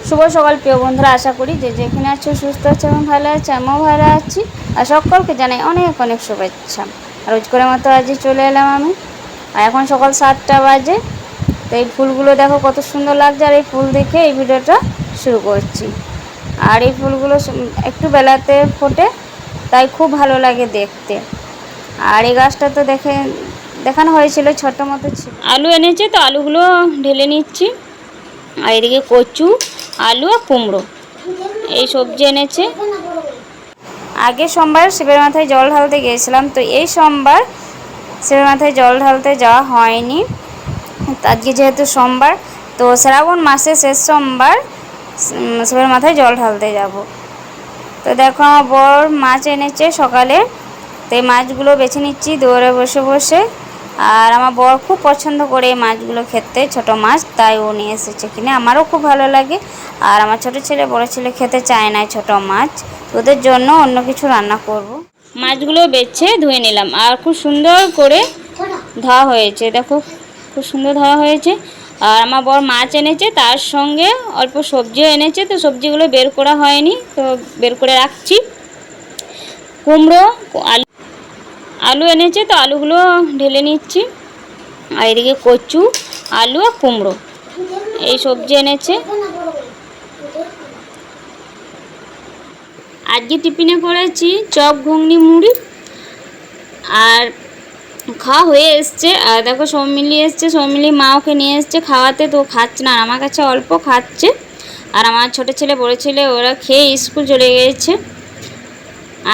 শুভ সকাল প্রিয় বন্ধুরা, আশা করি যে যেখানে আছো সুস্থ আছো এবং ভালো আছো। আমিও ভালো আছি আর সকলকে জানাই অনেক অনেক শুভেচ্ছা। রোজ করে মতো আজ চলে এলাম আমি, আর এখন সকাল 7টা বাজে। তো এই ফুলগুলো দেখো কত সুন্দর লাগছে, আর এই ফুল দেখে এই ভিডিওটা শুরু করছি। আর এই ফুলগুলো একটু বেলাতে ফোটে, তাই খুব ভালো লাগে দেখতে। আর এই গাছটা তো দেখানো হয়েছিল, ছোট মতো ছিল। আলু এনেছে, তো আলুগুলো ঢেলে নিচ্ছি। আর এদিকে কচু, আলু আর কুমড়ো এই সবজি এনেছে। আগে সোমবার শিবের মাথায় জল ঢালতে গিয়েছিলাম, তো এই সোমবার শিবের মাথায় জল ঢালতে যাওয়া হয়নি। আজকে যেহেতু সোমবার, তো শ্রাবণ মাসে শেষ সোমবার শিবের মাথায় জল ঢালতে যাব। তো দেখো আমার বর মাছ এনেছে সকালে, তো এই মাছগুলো বেছে নিচ্ছি দৌড়ে বসে বসে। আর আমার বর খুব পছন্দ করে এই মাছগুলো খেতে, ছোট মাছ, তাই ও নিয়ে এসেছে কিনে। আমারও খুব ভালো লাগে। আর আমার ছোট ছেলে বড় ছেলে খেতে চায় না ছোট মাছ, ওদের জন্য অন্য কিছু রান্না করব। মাছগুলো বেছে ধুয়ে নিলাম, আর খুব সুন্দর করে ধোয়া হয়েছে, দেখো খুব সুন্দর ধোয়া হয়েছে। আর আমার বর মাছ এনেছে, তার সঙ্গে অল্প সবজিও এনেছে, তো সবজিগুলো বের করা হয়নি, তো বের করে রাখছি। কুমড়ো, আলু এনেছে, তো আলুগুলো ঢেলে নিচ্ছি। আর এদিকে কচু, আলু আর কুমড়ো এই সবজি এনেছে। আজকে টিফিনে করেছি চপ, ঘুগনি, মুড়ি। আর খাওয়া হয়ে এসছে। আর দেখো সৌমিলি এসছে, সৌমিলি মা ওকে নিয়ে এসছে খাওয়াতে, তো খাচ্ছে না, আমার কাছে অল্প খাচ্ছে। আর আমার ছোটো ছেলে বড়ো ছেলে ওরা খেয়ে স্কুল চলে গিয়েছে।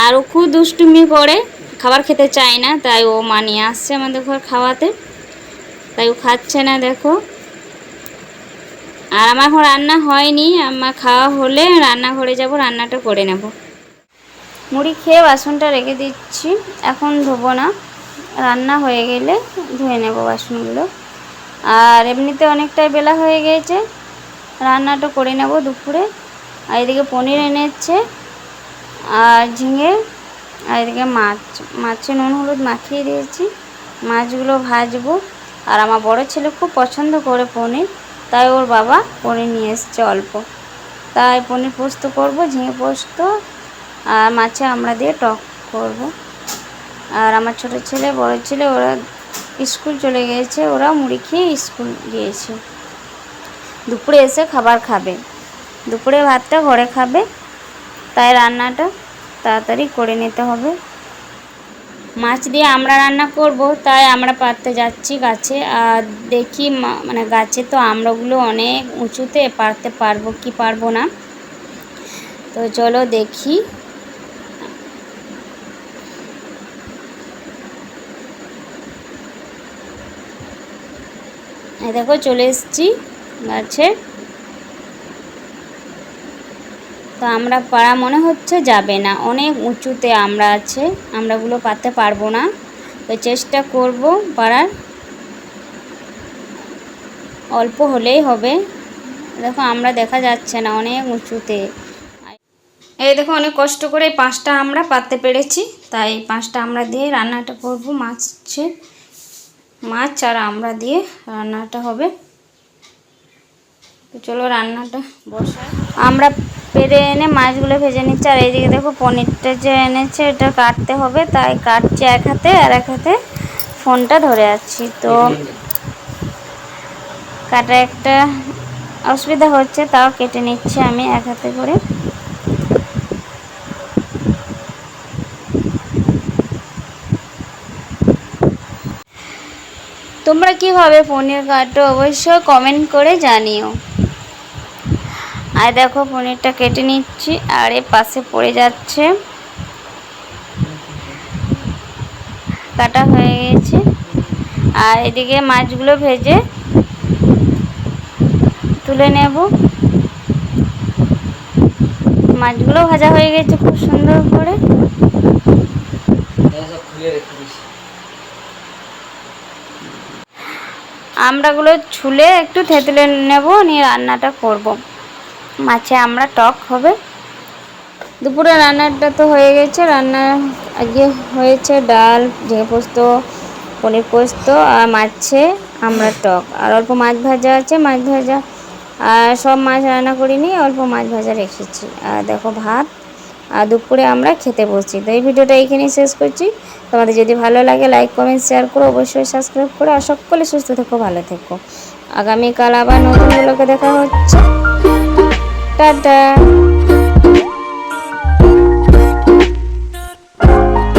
আর ও খুব দুষ্টুমি করে, খাবার খেতে চায় না, তাই ও মা নিয়ে আসছে আমাদের ঘর খাওয়াতে, তাই ও খাচ্ছে না দেখো। আর আমার এখন রান্না হয়নি, আমার খাওয়া হলে রান্নাঘরে যাব, রান্নাটা করে নেব। মুড়ি খেয়ে বাসনটা রেখে দিচ্ছি, এখন ধোবো না, রান্না হয়ে গেলে ধুয়ে নেব বাসনগুলো। আর এমনিতে অনেকটাই বেলা হয়ে গিয়েছে, রান্নাটা করে নেব দুপুরে। আর এদিকে পনির এনেছে আর ঝিঙে, আর এদিকে মাছে নুন হলুদ মাখিয়ে দিয়েছি, মাছগুলো ভাজবো। আর আমার বড় ছেলে খুব পছন্দ করে পনির, তাই ওর বাবা পনির নিয়ে এসছে অল্প, তাই পনির পোস্ত করব, ঝিঙে পোস্ত আর মাছে আমরা দিয়ে টক করব। আর আমার ছোটো ছেলে বড় ছেলে ওরা স্কুল চলে গিয়েছে, ওরা মুড়ি খেয়ে স্কুল গিয়েছে। দুপুরে এসে খাবার খাবে, দুপুরে ভাতটা ঘরে খাবে, তাই রান্নাটা তাড়াতাড়ি করে নিতে হবে। মাছ দিয়ে আমরা রান্না করব, তাই আমরা পারতে যাচ্ছি গাছে। আর দেখি মানে গাছে তো আমড়াগুলো অনেক উঁচুতে, পারতে পারবো কি পারবো না, তো চলো দেখি। এই দেখো চলে এসেছি গাছে, তো আমরা পাড়া মনে হচ্ছে যাবে না, অনেক উঁচুতে আমরা আছে, আমরাগুলো পারতে পারবো না, তো চেষ্টা করব পাড়ার, অল্প হলেই হবে। দেখো আমরা দেখা যাচ্ছে না, অনেক উঁচুতে। এই দেখো অনেক কষ্ট করে 5টা আমরা পারতে পেরেছি, তাই 5টা আমরা দিয়ে রান্নাটা করব। মাছ আর আমরা দিয়ে রান্নাটা হবে, তো চলো রান্নাটা বসাই। আমরা পেরে এনে মাছগুলো ভেজে নিচ্ছি। আর এইদিকে দেখো পনিরটা যে এনেছে এটা কাটতে হবে, তাই কাটছি এক হাতে, আর এক হাতে ফোনটা ধরে আছি, তো কাটা একটা অসুবিধা হচ্ছে, তাও কেটে নিচ্ছি আমি এক হাতে করে। তোমরা কিভাবে পনির কাটো অবশ্যই কমেন্ট করে জানিও। আর দেখো পনিরটা কেটে নিচ্ছি, আর এর পাশে পড়ে যাচ্ছে, কাটা হয়ে গেছে। আর এদিকে মাছগুলো ভেজে তুলে নেব, মাছগুলো ভাজা হয়ে গেছে খুব সুন্দর করে। আমড়াগুলো ছুলে একটু থেতলে নেব, নিয়ে রান্নাটা করব। মাছে আমরা টক হবে। দুপুরে রান্নাটা তো হয়ে গেছে, রান্না আজকে হয়েছে ডাল, ঝিঙে পোস্ত, পনির পোস্ত আর মাছে আমরা টক আর অল্প মাছ ভাজা আছে, মাছ ভাজা আর সব মাছ রান্না করিনি, অল্প মাছ ভাজা রেখেছি। আর দেখো ভাত, আর দুপুরে আমরা খেতে বসছি। তো এই ভিডিওটা এইখানেই শেষ করছি। তোমাদের যদি ভালো লাগে লাইক কমেন্ট শেয়ার করো, অবশ্যই সাবস্ক্রাইব করো। আর সকলে সুস্থ থেকো, ভালো থেকো। আগামীকাল আবার নতুন ব্লগে দেখা হচ্ছে। টাটা।